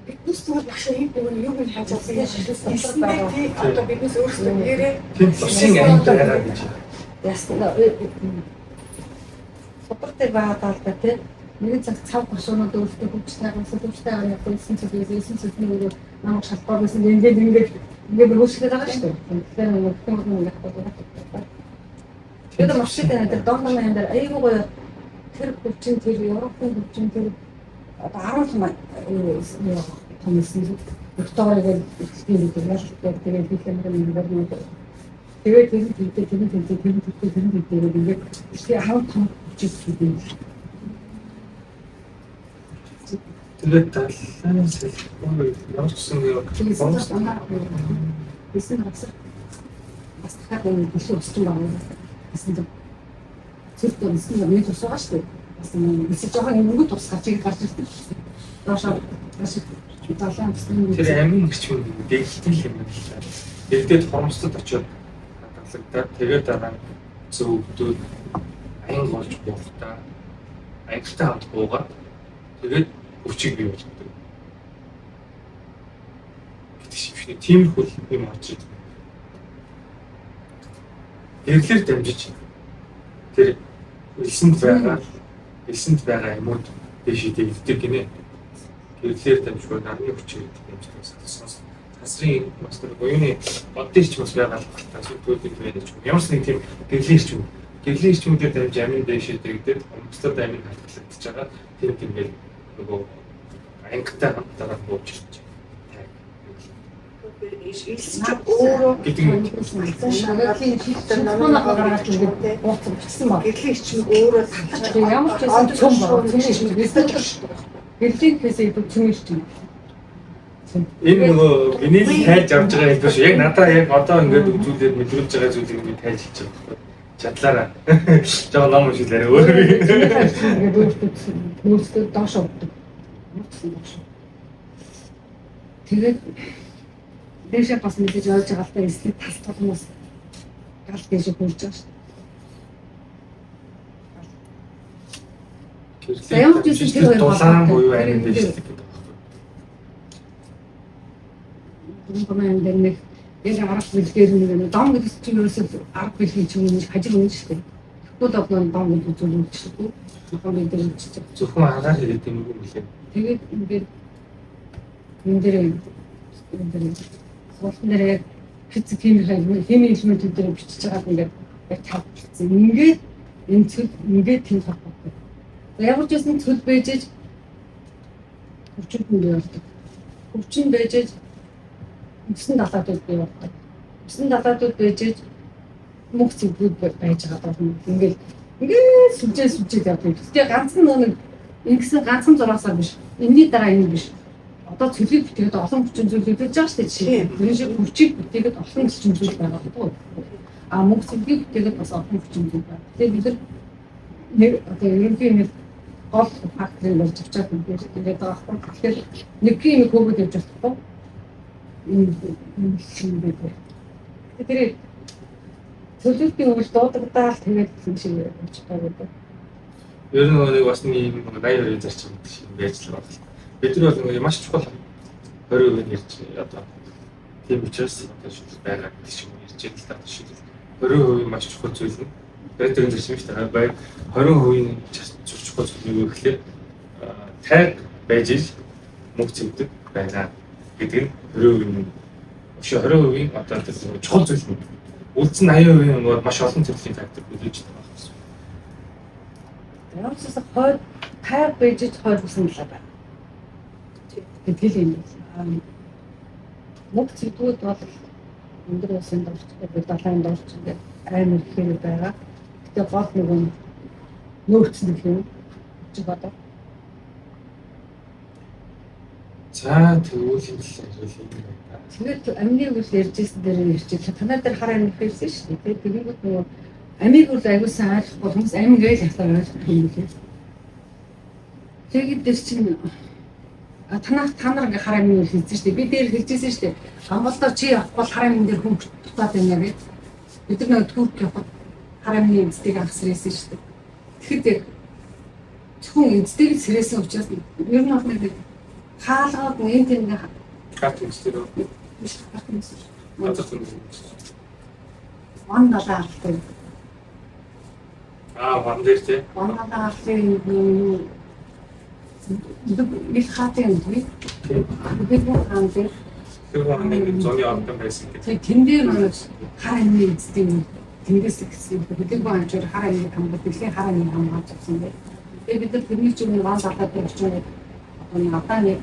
Биднес зүгээр багш ийм юу гэж хайж байгаа юм. Одоо биднес өөрсдөө нэрээ тийм лусын амьд байгаа гэж. ястна супертер байгаа л да тийм. Нэг цаг цав гашуунууд өөрсдөө хөвчтэй байгаа юм хэлсэн зүйлний өөрөө намайг шалтгаан байсан ингээд өөрсдөө байгаа шүү дээ. Тэгэхээр нэг тэгээд машин дээр донтон юм дээр айгуу гоё тэр хөвчин тэр Европын хөвчин тэр одоо 10 маа томсон Викториагийн эксперимент тэгээд бид юм тэгээд ингээд ихтэй хав том хөвчтэй юм. Тэгээд талын сэлбэр явуулсан Бисэн хасар. Бас дахиад нэг биш өссөн байна. Бисэн зөвхөн нэг тусгаа шүү дээ. Бас нэг жоохон өнгө тусгаж чиг гарч ирсэн шүү дээ. Доошоо талын бисэн тэр амин гिचүүн дэглэлтэй юм байна. Дэглээд хормостод очиод хадгалагдаад тэгээд дараа нь зөвөвдөөд аян болж буухтаа аянтай хамт буугаад тэгээд өвчиг бий болгодог. Гэвч тийм хөл юм очиж эрлэр дамжиж тэр элсэнд байгаа юмуд дэшид дэвдэг гинэ. Эрлэр дамжгүй нарны хүчээр дамждаг сонссон. Сасрын мастер гоёны боддич бас байгаа л та сүлтүүдийг байдаг ч юм. Ямар ч нэг тийм гэрлэрч юмудээр дамж амин дэшид дэгдээд өмсдөд амин хатгалагдаж байгаа. Тэр ингээд нөгөө ангитай хамтараа бууж ирж байна. өөрөө шагалийн шийдтер намайг гаргаж ирээд бууцсан бичсэн баг. гэрлэгч чинь өөрөө татаж Ямар ч байсан цөм баг. Гэрлийг хэсэг цөм ирч юм. Энэ нөгөө биний тайлж авч байгаа юм биш. Яг надаа яг одоо ингээд үзүүлээд мэдрүүлж байгаа зүйлийг би тайлж хийж байгаа байхгүй. Чадлаараа. Жоо ном уншилаарай өөр би. Өөртөө доош авдаг. Тэгээд дэшээ бас мэдээж ойлгож байгаа л та эсрэг тас толмоос гал дэшээ хурж байгаа шүү. Ямар ч зүйл тэр хоёр дулаан буюу амин дэшдэг гэдэг байна. Гомон дээр нэг яг арга бэлгээр нэг дом гэдэг чинь ерөөсөө арга бэлгийн чинь нэг хажиг үнэ шүү дээ. Тэгвэл одоо дом гэдэг зүйл үүсчихгүй. Нохоо дээр үүсчих. Зөвхөн агаар хийгээд юм уу нэлээ. Тэгээд ингээд энэ дээр суултан дээр яг физик хими элементүүд дээр бичиж байгаа ингээд яг тавьчихсан. Ингээд энэ цөл ингээд тийм холбоотой. Ямар ч байсан цөл бэжэж хөвчөнд нь явдаг. Хөвчөнд бэжэж өсөн далаадууд бий болдог. Өсөн далаадууд бэжэж мөх цэвгүүд байж байгаа бол ингээд сүжээ явдаг. Тэгтээ ганцхан нэг ингэсэн ганцхан зураасаа биш. Энэний дараа энэ биш. Одоо цөлийг бүтээгээд олон хүчин зүйл үлдээж байгаа шүү дээ жишээ. Тэр шиг хүчийг бүтээгээд олон хүчин зүйл байгаа гэдэг. А мөнх цөлийг бүтээгээд бас олон хүчин зүйл байна. Тэгээ бид нар одоо ерөнхийдөө нэг гол факторыг болж авчаад ингээд байгаа байхгүй. Тэгэхээр нэг юм хөөгд явж болохгүй. юм байдаг. Тэр төлөвлөлтийн үйл дуудагдаал тэгээд юм шиг болчихдог байдаг. Ер нь нэг бас нэг 82-ийн зарчим шиг байж л байна. Бид нар бол нэг маш чухал 20% ярьж одоо тийм учраас одоо шийдэл байгаа гэдэг шиг ярьж байгаа л та шийдэл 20% маш чухал зүйл нь. Тэгээд тэр зарчим шүү дээ. Баяр 20% чухал зүйл юу гэхээр таг байж ил мөнгө зэмдэг байна гэдэг нь 20% биш 20% одоо тэр чухал зүйл нь. Үлдсэн 80% нь маш олон төрлийн фактор бүлээж байгаа гэсэн. Ямарчсан хойд тайг байж хойд гэсэн л байна. Тэгэл юм. Мөнгө зэмдгүүд бол өндөр усын дурчтай бид далайн дурчтай амар ихээр байгаа. Гэтэ гол нэг нь нөөцсөн юм чи бодоо. За тэгвэл юм байна. Тэгээд амны үйл ярьжсэн дээр ярьчих. Танаа дээр хараа нэг хэлсэн шүү дээ. Тэгээд нөгөө амиг үл аягуулсан ойлгохгүй хүмүүс амиг гээл хасаар ойлгох юм лээ. Тэгээд дээр чинь та нар ингээ хараа амиг үл хэлсэн шүү дээ. Би дээр хэлжсэн шүү дээ. Хамгаалалтаар чи явахгүй бол хараа амиг дээр хүн дутаад байна гэж. Бид нар нөгөө түүх явахад хараа амиг эцдийг анхсарсан шүү дээ. Тэгэхэд зөвхөн эцдийг сэрээсэн учраас ер нь бол нэг хаалгаад нэг тийм Хат үстэй. Ван даалтай. Ван дээр тий. Ван даалтай их хатын үү? Тэгээд хаан дээр Тэр нэг зоны ордон байсан гэдэг. тэн дээр нэг хааны эзэдийн тэндээс гэсэн бидний баанчаар хааны хамгаалалт дэлхийн хааны хамгаалж авсан дээ. Тэгээд бид нар тэрний чинь ван даалтай чинь одоо нэг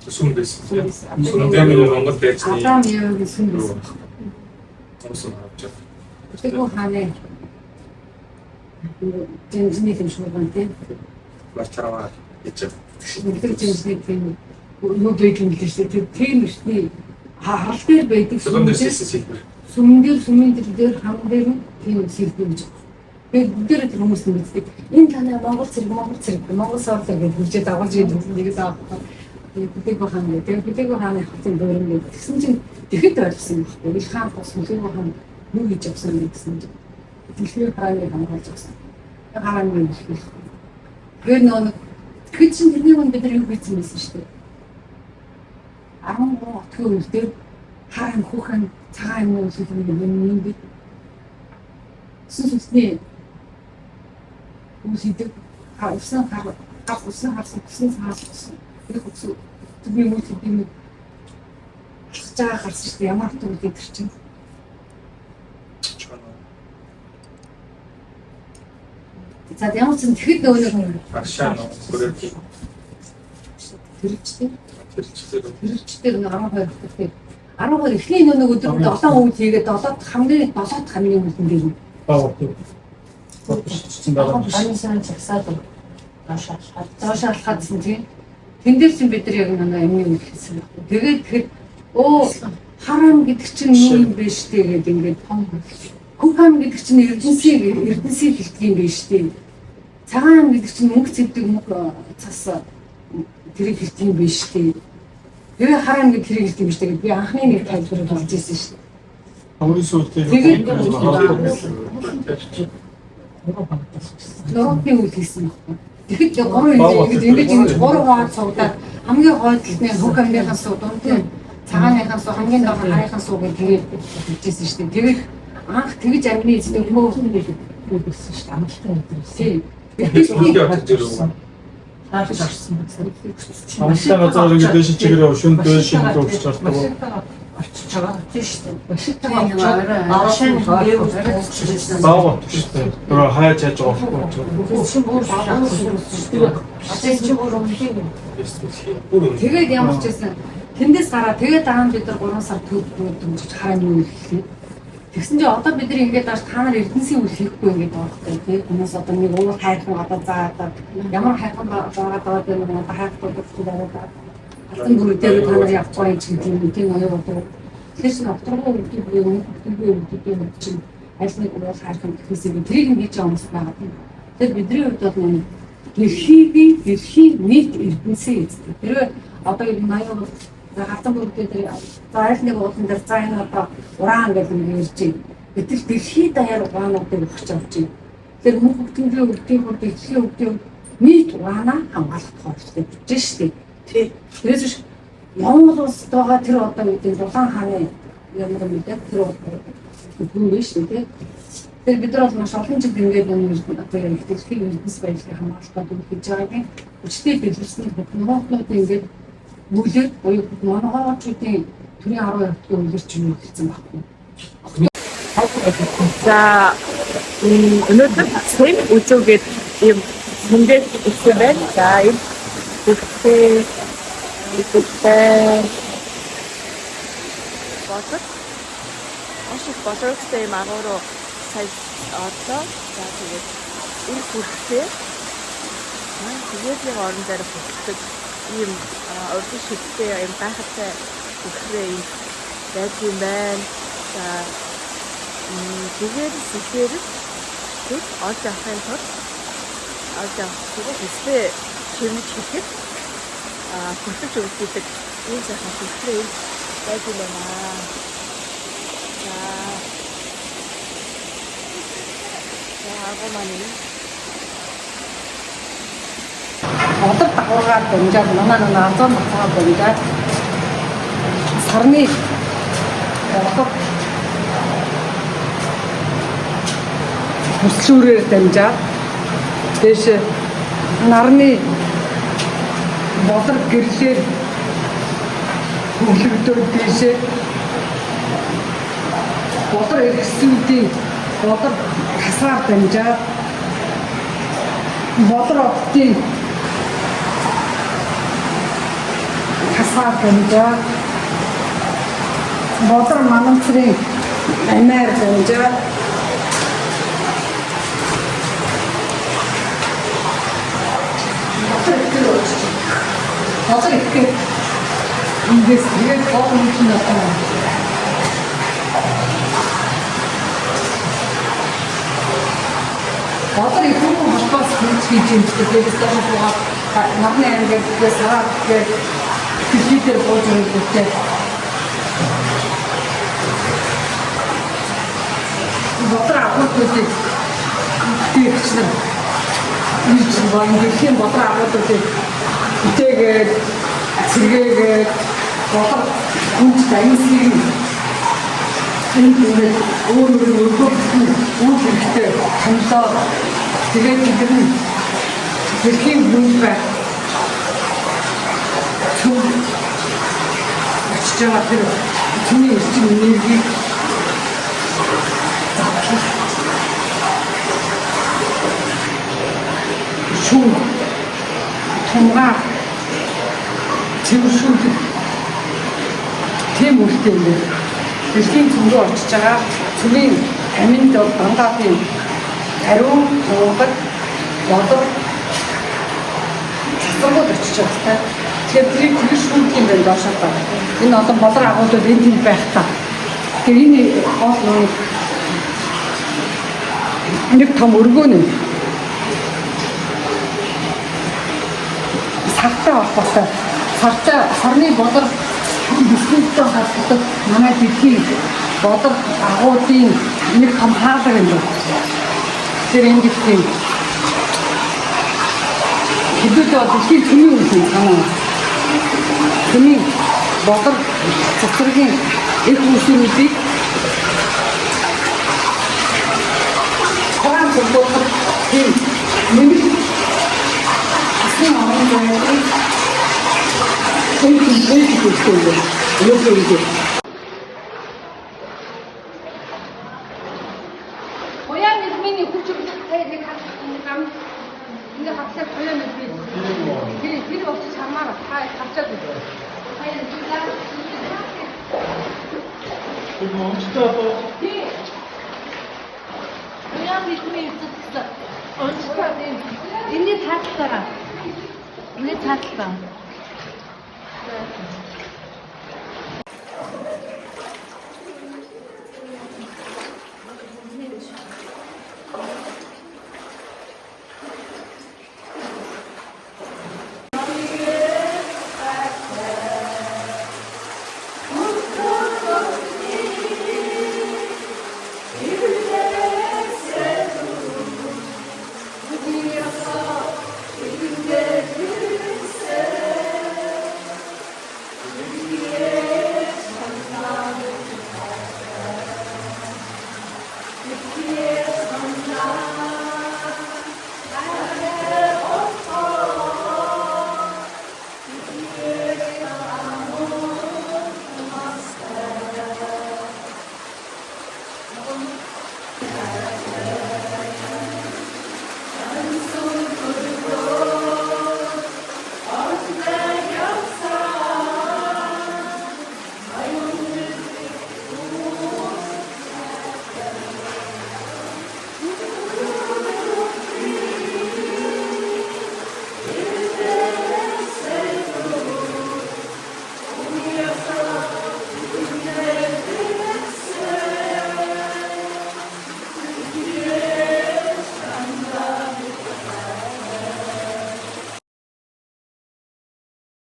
Сүм байсан. Сүм дээр Монгол байцны Адам яа гэсэн байсан. Томсон авч. Тэгээд хааны тэнцний юм шиг байна тийм. Марчараа гэж. Тэр тэнцний тийм юу байдаг юм биш үү? Тийм шүү. Харал дээр байдаг Сүм дээр сэлбэр. сүмэн дээр хам дээр тийм сэлбэр гэж. Тэгээд дээр тэр хүмүүс нь мэддэг. Энэ танай Монгол Монгол сорл гэж хэлж дагуулж ирсэн нэг заа. Бүтээг хаана гэдэг. Бүтээг хааны хотын дуурин гэдэг. Тэгсэн чинь тэгэхэд ойлгосон юм байна. Ил хаан бос бүтээг хаан юу хийж авсан бэ гэсэн чинь. Дэлхийн хааны хамгаалж авсан. Хааны юм шиг. Гэр нөө тэгэхэд чинь тэрний хүн бид нар юу хийсэн байсан шүү дээ. 13 отгийн үйл дээр хаан хүүхэн цагаан юм уу зүйл юм бид сүнсний үсэдэг усан харсан их үсэг би мөн тийм цаа гарсан шүү дээ ямар ч үйл дээр чинь за ямар ч тэгэхэд нөгөө Аршаа нөө тэрчтэй 12 хүртэл 12 эхний нөгөө өдөр 7 үйл хийгээд 7 хамгийн 7 хамгийн үлдэн дээр Ань цагсаад доошаалхадсан тийм. Тэндээс чинь бид нар яг нэг амны үйл хийсэн. Тэгээд харам гэдэг чинь юу юм бэ штэ гэдэг ингээд хүүхэм гэдэг чинь эрдэнсийг хэлдэг юм бэ штэ. Цагаан гэдэг чинь мөнгө зэвдэг мөнгө цас тэрийг хэлдэг юм бэ штэ. Тэгээ харам гэдэг тэрийг хэлдэг юм штэ. Би анхны нэг тайлбарыг хэлж ирсэн штэ. Өөрийн сүлтээ Норотны үйл хийсэн байна. Тэгэхэд 3 ингэж 3 хоног цуглаад хамгийн хойдолтны хүүхэмнийхэн суу дунд цагааныхан суу хамгийн доор харийнхаа суу гэж хэлжсэн шүү дээ. Тэгээд анх тэгж амны эзэн хөөсөн гэж хэлсэн шүү дээ. Амттай өдрөөс. Тийм. Хаашаа орсон бэ? Амттай газар ингэ дэш чигээр шүн дэш ингэ өгч чаддаг. Очиж байгаа тийм шүү дээ. Баа шүү дээ. Тэр хаяа чаж байгаа байхгүй. Тэгээд ямар ч байсан тэндээс гараа тэгээд дараа нь бид нар 3 сар төгсөж хааны үйл хийлээ. Тэгсэн чинь одоо бид нар ингээд тааш та нар эрдэнсийн үйл хийхгүй ингээд байхгүй тийм. Хүмүүс одоо нэг уур хайрхан одоо заадаг. Ямар хайрхан заагаад байгаа юм бэ? Одоо хайрхан бодсон байгаа. Алтан бүрэг дээр та нар явахгүй ч гэдэг юм тийм аяа бодог. Тэгэхээр чинь авторгоо үүдээ чинь аль нэг уур хайрхан гэхээсээ тэрийг хийж байгаа хүмүүс байгаа тийм. Тэгэхээр бидний хувьд бол дэлхийн нийт эрдэнсийн эзэд. Тэр одоо энэ 80 За хатан бүгдээ тэр зайлны уулан дээр за энэ одоо уран гэдэг юм ярьж байна. Гэтэл дэлхийд даяар ураануудыг өгч авч байна. Тэр мөнх хөгтөмлийн өвдгийн хурд дэлхийн өвдгийн нийт ураанаа хамгаалах хойшлтой гэж шүү дээ. Тий. Тэрээс биш Монгол улсад байгаа тэр одоо гэдэг Улаан хааны ямар мэдээ тэр хүн биш үү? Тэр бид нар маш олон жил ингээд одоо яг дэлхийн эрдэс байдлыг хамгаалахад хийж байгаагийн өчтөй бэлэрсний бүхнүүд ингээд мүлэр буюу монголчуудын төрийн 10 явдлын үлэрч юм хэлсэн баггүй. За өнөөдөр сэм үзүүгээд юм хүндэт өгсөн байна. За энэ бүгдээ бодож ашиг боловстой юм агааруу сая одоо за тэгээд энэ бүртээ тэгээд нэг орон дээр бүгдэг ийм урд шигтэй юм гайхалтай бүхрээ юм байж юм байна. За тэгээд сэхээр тэг олж авахын тулд олж авах хэрэгтэй чимж хийхэд хүртэж өгдөг ийм сайхан бүхрээ байж юм байна. Одоо дагуулгаар дэмжаад манай азон батгаа дэмжаад сарны одоо хөслүүрээр дэмжаад дэш нарны бодлого гэрлээр хөглөгдөд дэшээ бодлого эргэсүүдийн бодлого хасаар дэмжаад бодлого октын хасаар дэмжаад бодлого манамцрын амиар дэмжаад бодлого их индээс тэгээд бодлого юм байна. Одоо их хүн холбоос хийж юм гэдэг л намны ангиас хараад тэгээд дэлхийдээ бууж ирэлтэй. Бодлого агуулгуудыг тэгчнэ. Ийч байна дэлхийн бодлого агуулгуудыг тэгээд зэрэгээр бодлого хүнд дайнсыг энэ өөр хэрэгтэй хамлаа тэгээд бид нар дэлхийн хүнд бай очиж байгаа тэр түүний эрчим энергийг шүүн тунгаа зөвшөөрөх тийм үлдээ юм. Дэлхийн цөмрөө очиж байгаа цөмийн аминд дандаа тийм ариун уугад бодол цэцэрлэг очиж байгаа. Тэгэхээр тэрийг түгш шүүх юм байна доошоо та. Энэ одоо бодлого агуулгууд энэ тийм байх та. Тэгэхээр энэ гол нэг том өргөөнө. Сартай холбоотой. Сарны бодлого бисквиттэй хатдаг манай дэлхийн бодлого агуулгын нэг том хаалга юм байна. Тэр энэ дэлхийн хэдүүлээ дэлхийн төмийн үйл санаа. Төмийн бодлого цэцэрлэгийн их үсрүүдийг хаан бодлого тийм нэмэлт асны орон зайг 고양 일민이 훌쩍해 이렇게 가면 이제 갑자기 고양 일민 길 없이 잘 말아 다 갑자기 고양 일민이 있었어 언제까 이제 다 쓰더라 이제 다 쓰다